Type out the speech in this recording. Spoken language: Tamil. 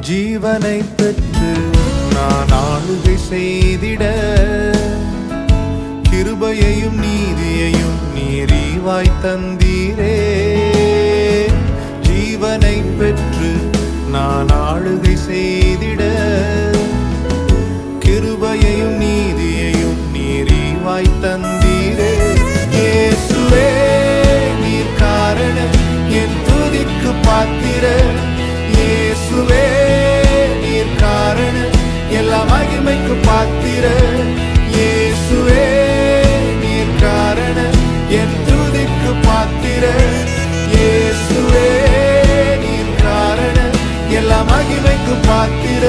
ஜீவனை பெற்று நான் ஆளுகை செய்திட கிருபையையும் நீதியையும் நீரிவாய் தந்தீரே. ஜீவனை பெற்று நான் ஆளுகை செய்திட கிருபையையும் நீதியையும் நீரிவாய் தந்தீரே. இயேசுவே நீர் காரணம் என் துதிக்கு பாத்திர. இயேசுவே நீர் காரணம் எல்லா மகிமைக்கு பாத்திர. இயேசுவே நீர் காரணம் என் துதிக்கு பாத்திர. இயேசுவே நீர் காரணம் எல்லா மகிமைக்கு பாத்திர.